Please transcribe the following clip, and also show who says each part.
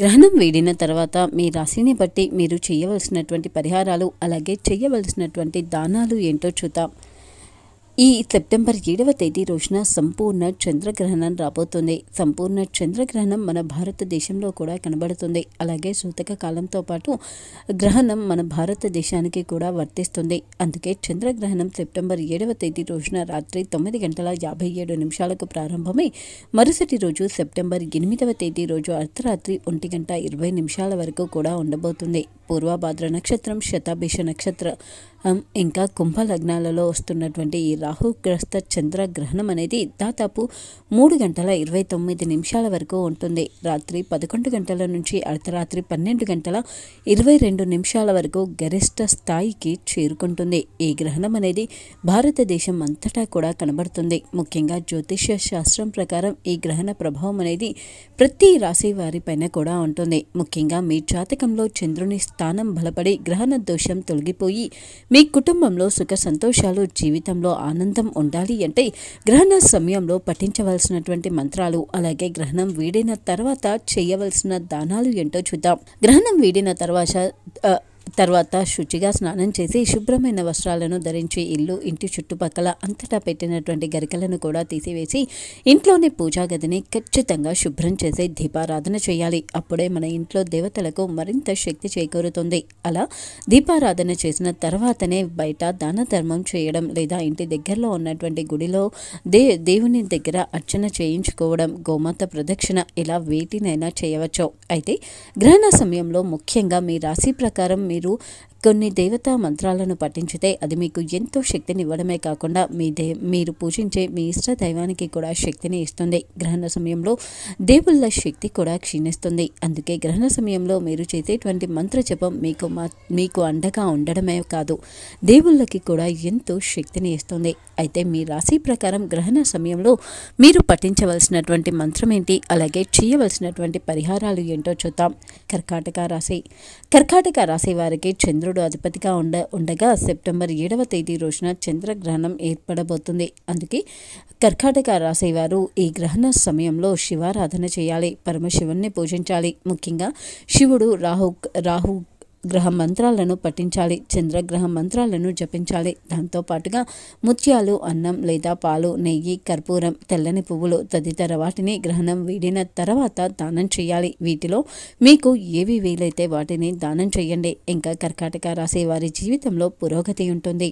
Speaker 1: గ్రహణం వీడిన తర్వాత మీ రాశిని బట్టి మీరు చేయవలసినటువంటి పరిహారాలు అలాగే చేయవలసినటువంటి దానాలు ఏంటో చూద్దాం. ఈ సెప్టెంబర్ 7వ తేదీ రోజున సంపూర్ణ చంద్రగ్రహణం రాబోతుంది. సంపూర్ణ చంద్రగ్రహణం మన భారతదేశంలో కూడా కనబడుతుంది. అలాగే సూతక కాలంతో పాటు గ్రహణం మన భారతదేశానికి కూడా వర్తిస్తుంది. అందుకే చంద్రగ్రహణం సెప్టెంబర్ 7వ తేదీ రోజున రాత్రి 9:57 ప్రారంభమై మరుసటి రోజు సెప్టెంబర్ 8వ తేదీ రోజు అర్ధరాత్రి 1:20 వరకు కూడా ఉండబోతుంది. పూర్వభాద్ర నక్షత్రం, శతాభిష నక్షత్రం ఇంకా కుంభ లగ్నాలలో వస్తున్నటువంటి ఈ రాహుగ్రస్త చంద్రగ్రహణం అనేది దాదాపు 3:29 వరకు ఉంటుంది. రాత్రి 11 గంటల నుంచి అర్ధరాత్రి 12:22 వరకు గరిష్ట స్థాయికి చేరుకుంటుంది. ఈ గ్రహణం అనేది భారతదేశం అంతటా కూడా కనబడుతుంది. ముఖ్యంగా జ్యోతిష్య శాస్త్రం ప్రకారం ఈ గ్రహణ ప్రభావం అనేది ప్రతి రాశి వారిపైన కూడా ఉంటుంది. ముఖ్యంగా మీ జాతకంలో చంద్రుని స్థానం బలపడి గ్రహణ దోషం తొలగిపోయి మీ కుటుంబంలో సుఖ సంతోషాలు, జీవితంలో ఆనందం ఉండాలి అంటే గ్రహణ సమయంలో పఠించవలసినటువంటి మంత్రాలు అలాగే గ్రహణం వీడిన తర్వాత చేయవలసిన దానాలు ఏంటో చూద్దాం. గ్రహణం వీడిన తర్వాత శుచిగా స్నానం చేసి శుభ్రమైన వస్త్రాలను ధరించి ఇంటి చుట్టుపక్కల అంతటా పెట్టినటువంటి గరికలను కూడా తీసివేసి ఇంట్లోని పూజా గదిని ఖచ్చితంగా శుభ్రం చేసి దీపారాధన చేయాలి. అప్పుడే మన ఇంట్లో దేవతలకు మరింత శక్తి చేకూరుతుంది. అలా దీపారాధన చేసిన తర్వాతనే బయట దాన ధర్మం చేయడం లేదా ఇంటి దగ్గరలో ఉన్నటువంటి గుడిలో దేవుని దగ్గర అర్చన చేయించుకోవడం, గోమాత ప్రదక్షిణ ఇలా వేటినైనా చేయవచ్చు. అయితే గ్రహణ సమయంలో ముఖ్యంగా మీ రాశి ప్రకారం మీరు కొన్ని దేవతా మంత్రాలను పఠించితే అది మీకు ఎంతో శక్తిని ఇవ్వడమే కాకుండా మీరు పూజించే మీ ఇష్ట దైవానికి కూడా శక్తిని ఇస్తుంది. గ్రహణ సమయంలో దేవుళ్ళ శక్తి కూడా క్షీణిస్తుంది. అందుకే గ్రహణ సమయంలో మీరు చేసేటువంటి మంత్ర జపం మీకు అండగా ఉండడమే కాదు, దేవుళ్ళకి కూడా ఎంతో శక్తిని ఇస్తుంది. అయితే మీ రాశి ప్రకారం గ్రహణ సమయంలో మీరు పఠించవలసినటువంటి మంత్రం ఏంటి, అలాగే చేయవలసినటువంటి పరిహారాలు ఏంటో చూద్దాం. కర్కాటక రాశి వారికి చంద్రుడు అధిపతిగా ఉండగా సెప్టెంబర్ 7వ తేదీ రోజున చంద్రగ్రహణం ఏర్పడబోతుంది. అందుకే కర్కాటక రాశి వారు ఈ గ్రహణ సమయంలో శివారాధన చేయాలి, పరమశివుణ్ణి పూజించాలి. ముఖ్యంగా శివుడు రాహు గ్రహ మంత్రాలను పఠించాలి, చంద్రగ్రహ మంత్రాలను జపించాలి. దాంతోపాటుగా ముత్యాలు, అన్నం లేదా పాలు, నెయ్యి, కర్పూరం, తెల్లని పువ్వులు తదితర వాటిని గ్రహణం వీడిన తర్వాత దానం చేయాలి. వీటిలో మీకు ఏవి వీలైతే వాటిని దానం చేయండి. ఇంకా కర్కాటక రాశి వారి జీవితంలో పురోగతి ఉంటుంది.